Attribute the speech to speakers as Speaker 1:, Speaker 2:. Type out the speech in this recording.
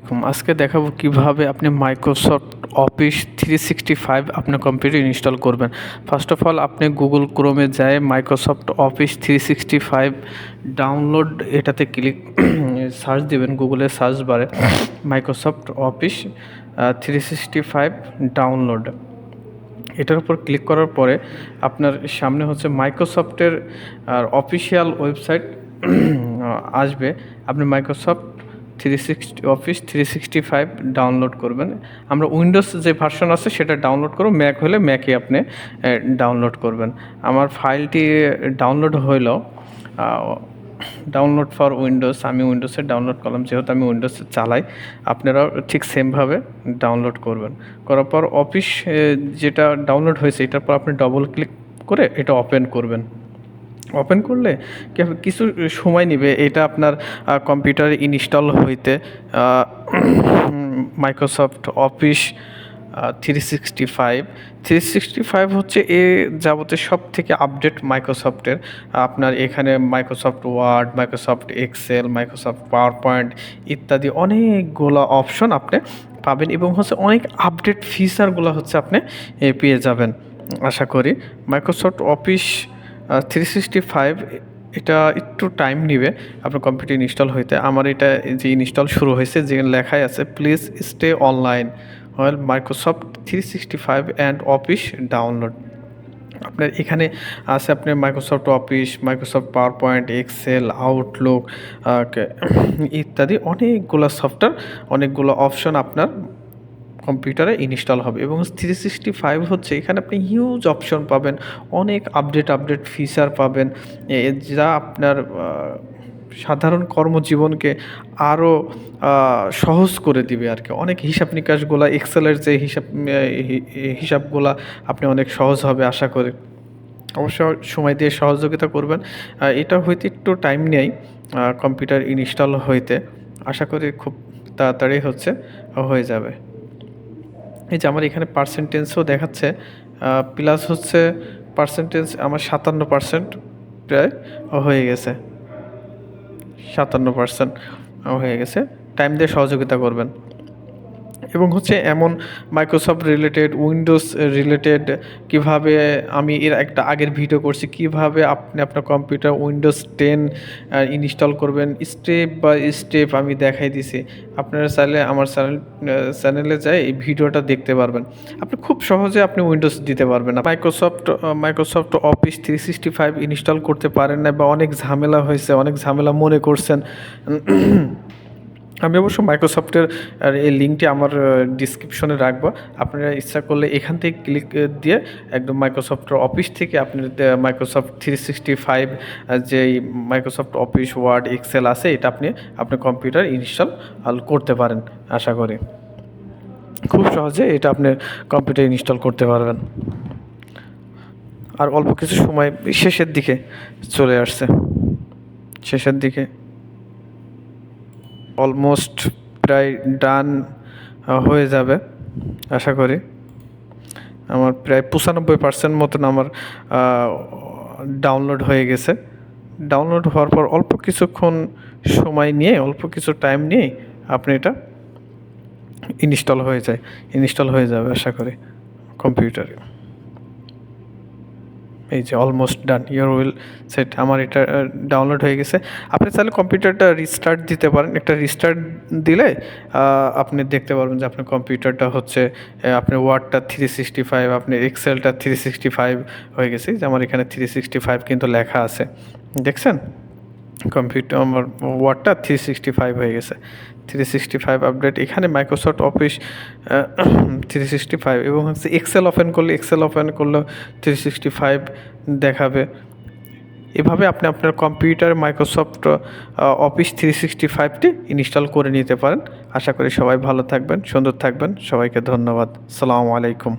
Speaker 1: আলাইকুম। আজকে দেখাবো কিভাবে আপনি মাইক্রোসফট অফিস 365 আপনার কম্পিউটারে ইনস্টল করবেন। ফার্স্ট অফ অল আপনি গুগল ক্রোমে যেয়ে মাইক্রোসফট অফিস 365 ডাউনলোড এটাতে ক্লিক সার্চ দিবেন গুগলের সার্চ বারে মাইক্রোসফট অফিস 365 ডাউনলোড। এটার উপর ক্লিক করার পরে আপনার সামনে হচ্ছে মাইক্রোসফটের অফিসিয়াল ওয়েবসাইট আসবে। আপনি মাইক্রোসফট অফিস 365 ডাউনলোড করবেন। আমরা উইন্ডোজ যে ভার্সন আছে সেটা ডাউনলোড করব, ম্যাক হলে ম্যাকে আপনি ডাউনলোড করবেন। আমার ফাইলটি ডাউনলোড হইল, ডাউনলোড ফর উইন্ডোজ, আমি উইন্ডোজে ডাউনলোড করলাম, যেহেতু আমি উইন্ডোজে চালাই। আপনারাও ঠিক সেমভাবে ডাউনলোড করবেন। করার পর অফিস যেটা ডাউনলোড হয়েছে এটার পর আপনি ডবল ক্লিক করে এটা ওপেন করবেন। ওপেন করলে কিছু সময় নেবে এটা আপনার কম্পিউটারে ইনস্টল হইতে। মাইক্রোসফট অফিস 365 হচ্ছে যাবতীয় সব থেকে আপডেট মাইক্রোসফটের। আপনার এখানে Microsoft Word, Microsoft Excel, Microsoft PowerPoint ইত্যাদি অনেকগুলো অপশন আপনি পাবেন এবং হচ্ছে অনেক আপডেট ফিচারগুলো হচ্ছে আপনি পেয়ে যাবেন আশা করি। মাইক্রোসফট অফিস 365 এটা একটু টাইম নেবে আপনার কম্পিউটার ইনস্টল হইতে। আমার এটা যে ইনস্টল শুরু হয়েছে, যে লেখাই আছে please stay online well Microsoft 365 and Office download. আপনার এখানে আছে আপনার Microsoft Office, Microsoft PowerPoint, Excel, Outlook ইত্যাদি অনেকগুলো সফটওয়্যার, অনেকগুলো অপশন আপনার কম্পিউটারে ইনস্টল হবে। এবং 365 হচ্ছে এখানে আপনি হিউজ অপশন পাবেন, অনেক আপডেট ফিচার পাবেন, যা আপনার সাধারণ কর্মজীবনকে আরও সহজ করে দিবে আর কি। অনেক হিসাব নিকাশগুলা, এক্সেলের যে হিসাবগুলা আপনি অনেক সহজ হবে আশা করি। অবশ্য সময় দিয়ে সহযোগিতা করবেন। এটা হইতে একটু টাইম নেয় কম্পিউটার ইনস্টল হইতে, আশা করি খুব তাড়াতাড়ি হয়ে যাবে। এই যে আমার এখানে পার্সেন্টেজও দেখাচ্ছে, প্লাস হচ্ছে পার্সেন্টেজ আমার 57% প্রায় হয়ে গেছে, 57% হয়ে গেছে। টাইম দিয়ে সহযোগিতা করবেন। এবং হচ্ছে এমন মাইক্রোসফট রিলেটেড, উইন্ডোজ রিলেটেড কিভাবে আমি এর একটা আগের ভিডিও করছি, কিভাবে আপনি আপনার কম্পিউটার উইন্ডোজ 10 ইনস্টল করবেন স্টেপ বাই স্টেপ আমি দেখাই দিছি। আপনারা চাইলে আমার চ্যানেলে যাই এই ভিডিওটা দেখতে পারবেন। আপনি খুব সহজে আপনি উইন্ডোজ দিতে পারবেন। মাইক্রোসফট অফিস 365 ইনস্টল করতে পারেন না বা অনেক ঝামেলা হয়েছে, অনেক ঝামেলা মনে করছেন, আমি অবশ্য মাইক্রোসফটের এই লিঙ্কটি আমার ডিসক্রিপশনে রাখবো। আপনারা ইচ্ছা করলে এখান থেকে ক্লিক দিয়ে একদম মাইক্রোসফটের অফিস থেকে আপনি মাইক্রোসফট 365 যেই মাইক্রোসফট অফিস, ওয়ার্ড, এক্সেল আছে এটা আপনি আপনার কম্পিউটার ইনস্টল করতে পারেন আশা করি। খুব সহজে এটা আপনি কম্পিউটার ইনস্টল করতে পারবেন। আর অল্প কিছু সময় শেষের দিকে চলে আসছে, শেষের দিকে অলমোস্ট প্রায় ডান হয়ে যাবে আশা করি। আমার প্রায় 95% মতন আমার ডাউনলোড হয়ে গেছে। ডাউনলোড হওয়ার পর অল্প কিছুক্ষণ সময় নিয়ে, অল্প কিছু টাইম নিয়ে আপনি এটা ইনস্টল হয়ে যাবে আশা করি কম্পিউটারে। এই যে almost done, your will set, আমার এটা ডাউনলোড হয়ে গেছে। আপনি চাইলে কম্পিউটারটা রিস্টার্ট দিতে পারেন। একটা রিস্টার্ট দিলে আপনি দেখতে পারবেন যে আপনার কম্পিউটারটা হচ্ছে আপনার ওয়ার্ডটা 365, আপনার এক্সেলটা 365 হয়ে গেছে। যে আমার এখানে 365 কিন্তু লেখা আছে, দেখছেন? কম্পিউটার আমার ওয়ার্ডটা 365 হয়ে গেছে। 365 আপডেট এখানে মাইক্রোসফট অফিস 365 এবং হচ্ছে এক্সেল ওপেন করলেও 365 দেখাবে। এভাবে আপনি আপনার কম্পিউটার মাইক্রোসফট অফিস 365টি ইনস্টল করে নিতে পারেন। আশা করি সবাই ভালো থাকবেন, সুন্দর থাকবেন। সবাইকে ধন্যবাদ। আসসালামু আলাইকুম।